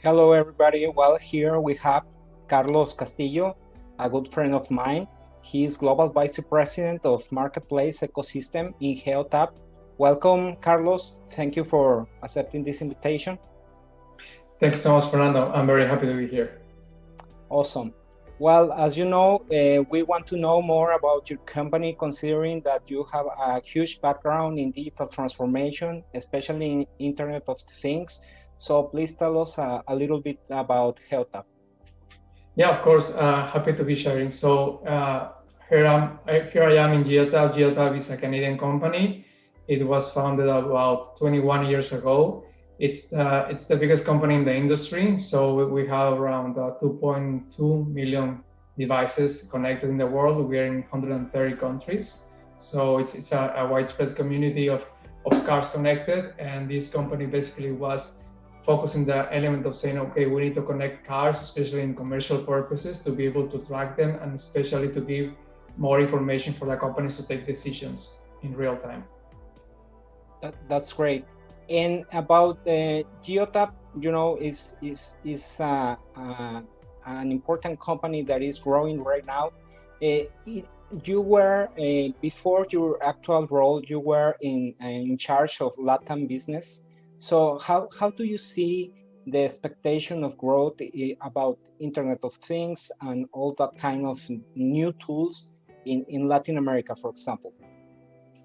Hello, everybody. Well, here we have Carlos Castillo, a good friend of mine. He is Global Vice President of Marketplace Ecosystem in Geotab. Welcome, Carlos. Thank you for accepting this invitation. Thanks so much, Fernando. I'm very happy to be here. Awesome. Well, as you know, we want to know more about your company, considering that you have a huge background in digital transformation, especially in Internet of Things. So please tell us a little bit about Geotab. Yeah, of course. Happy to be sharing. So here I am in Geotab. Geotab is a Canadian company. It was founded about 21 years ago. It's the biggest company in the industry. So we have around 2.2 million devices connected in the world. We are in 130 countries. So it's a widespread community of cars connected. And this company basically was focusing the element of saying, okay, we need to connect cars, especially in commercial purposes, to be able to track them and especially to give more information for the companies to take decisions in real time. That's great. And about Geotab, you know, is an important company that is growing right now. You were before your actual role, you were in charge of Latin business. So how do you see the expectation of growth about Internet of Things and all that kind of new tools in Latin America, for example?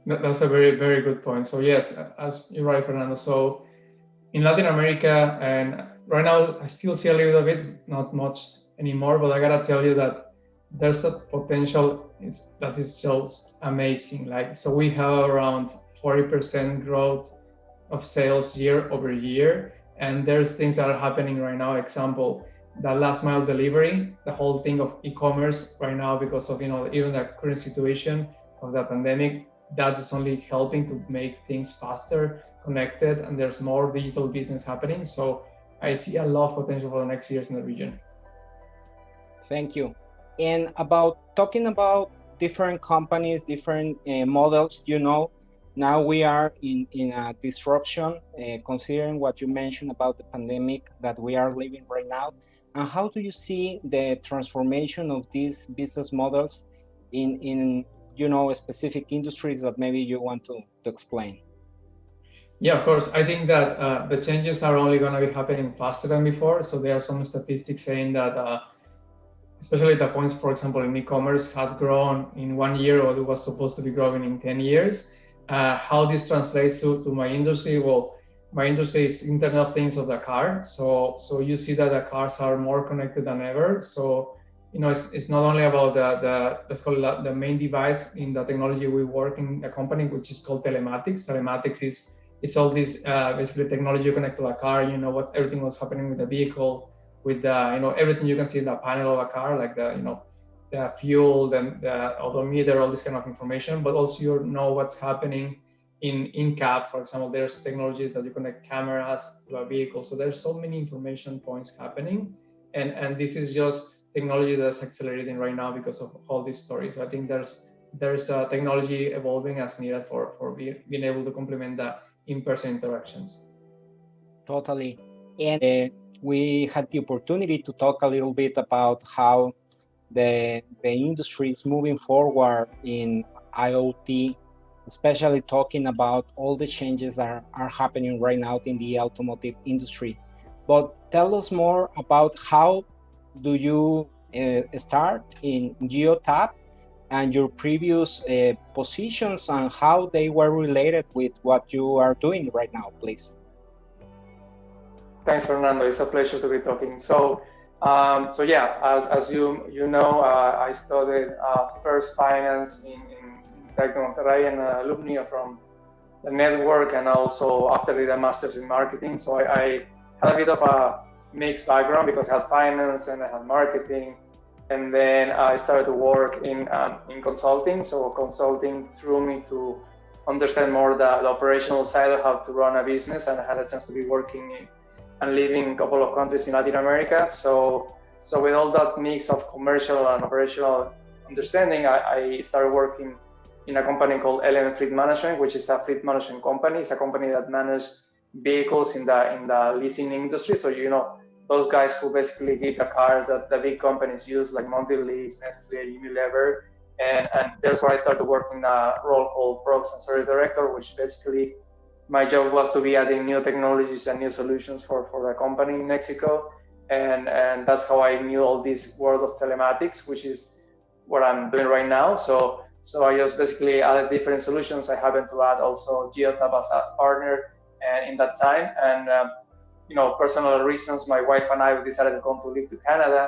That's a very, very good point. So yes, as you're right, Fernando. So in Latin America, and right now I still see a little bit, not much anymore, but I gotta tell you that there's a potential that is just amazing. Like, so we have around 40% growth of sales year over year, and there's things that are happening right now. Example, the last mile delivery, the whole thing of e-commerce right now, because of even the current situation of the pandemic, that is only helping to make things faster, connected, and there's more digital business happening. So I see a lot of potential for the next years in the region. Thank you. And talking about different companies, different models, now we are in a disruption, considering what you mentioned about the pandemic that we are living right now. And how do you see the transformation of these business models in specific industries that maybe you want to explain? Yeah, of course. I think that the changes are only going to be happening faster than before. So there are some statistics saying that especially the points, for example, in e-commerce had grown in 1 year, or it was supposed to be growing in 10 years. How this translates to my industry? Well, my industry is Internet of Things of the car. So you see that the cars are more connected than ever. So it's not only about let's call it the main device in the technology we work in the company, which is called telematics. Telematics is all this basically technology you connect to a car. Everything was happening with the vehicle, with the everything you can see in the panel of a car, like the fuel, the odometer, all this kind of information, but also you know what's happening in cab. For example, there's technologies that you connect cameras to a vehicle. So there's so many information points happening, and this is just technology that's accelerating right now because of all these stories. So I think there's technology evolving as needed for being able to complement the in-person interactions. Totally. And we had the opportunity to talk a little bit about how the industry is moving forward in IoT, especially talking about all the changes that are happening right now in the automotive industry. But tell us more about how do you start in Geotab and your previous positions and how they were related with what you are doing right now, please. Thanks, Fernando. It's a pleasure to be talking. So yeah, as you know, I studied first finance in Tec de Monterrey, and alumni from the network, and also after did a master's in marketing. So I had a bit of a mixed background because I had finance and I had marketing, and then I started to work in consulting. So consulting drew me to understand more the operational side of how to run a business, and I had a chance to be working and living in a couple of countries in Latin America. So with all that mix of commercial and operational understanding, I started working in a company called LM Fleet Management, which is a fleet management company. It's a company that manages vehicles in the leasing industry. So those guys who basically give the cars that the big companies use, like Mondelez, Nestle, Unilever. And that's where I started working in a role called Products and Service Director, which basically my job was to be adding new technologies and new solutions for the company in Mexico. And that's how I knew all this world of telematics, which is what I'm doing right now. So I just basically added different solutions. I happened to add also Geotab as a partner in that time. And personal reasons, my wife and I decided to come to live to Canada.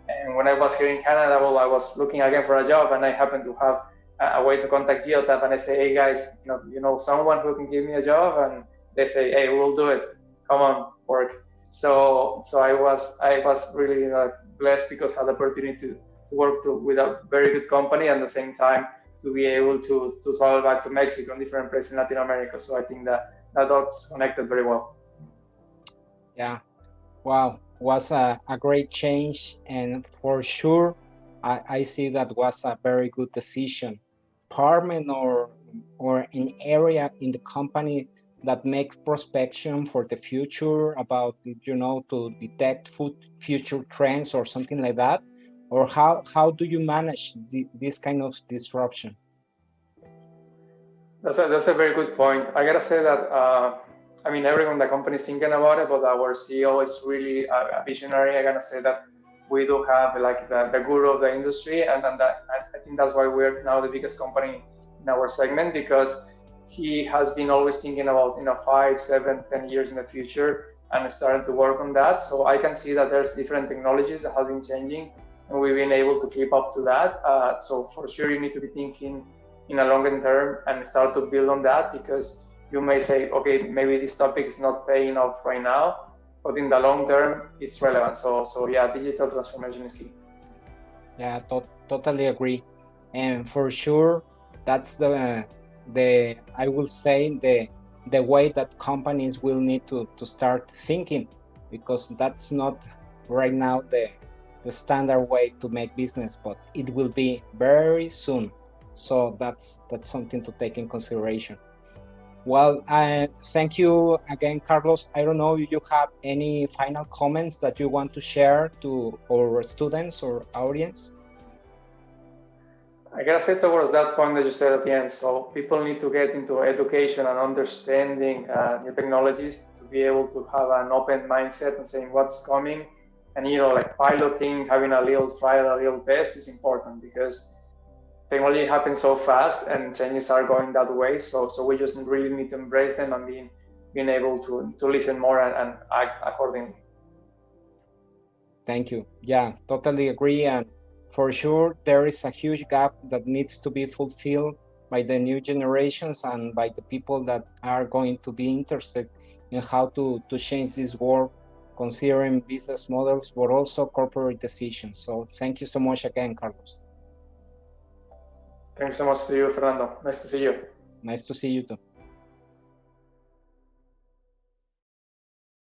And when I was here in Canada, well, I was looking again for a job, and I happened to have a way to contact Geotab, and I say, hey guys, you know someone who can give me a job, and they say, hey, we'll do it. Come on, work. So I was really blessed because I had the opportunity to work with a very good company, and at the same time to be able to travel back to Mexico and different places in Latin America. So I think that dots connected very well. Yeah, wow, was a great change, and for sure, I see that was a very good decision. Department or an area in the company that make prospection for the future about to detect future trends or something like that, or how do you manage this kind of disruption? That's a very good point. I gotta say that everyone in the company is thinking about it, but our CEO is really a visionary. I gotta say that we do have like the guru of the industry, and I think that's why we're now the biggest company in our segment, because he has been always thinking about 5, 7, 10 years in the future and starting to work on that. So I can see that there's different technologies that have been changing, and we've been able to keep up to that. So for sure, you need to be thinking in a longer term and start to build on that, because you may say, okay, maybe this topic is not paying off right now, but in the long term, it's relevant. So yeah, digital transformation is key. Yeah, totally agree. And for sure, that's the I will say the way that companies will need to start thinking, because that's not right now the standard way to make business, but it will be very soon. So that's something to take in consideration. Well, thank you again, Carlos. I don't know if you have any final comments that you want to share to our students or audience. I gotta say towards that point that you said at the end, so people need to get into education and understanding new technologies to be able to have an open mindset and saying what's coming, and like piloting, having a little trial, a little test is important, because technology happens so fast and changes are going that way. So we just really need to embrace them and being able to listen more and act accordingly. Thank you. Yeah, totally agree. And for sure, there is a huge gap that needs to be fulfilled by the new generations and by the people that are going to be interested in how to change this world, considering business models, but also corporate decisions. So thank you so much again, Carlos. Thanks so much to you, Fernando. Nice to see you. Nice to see you too.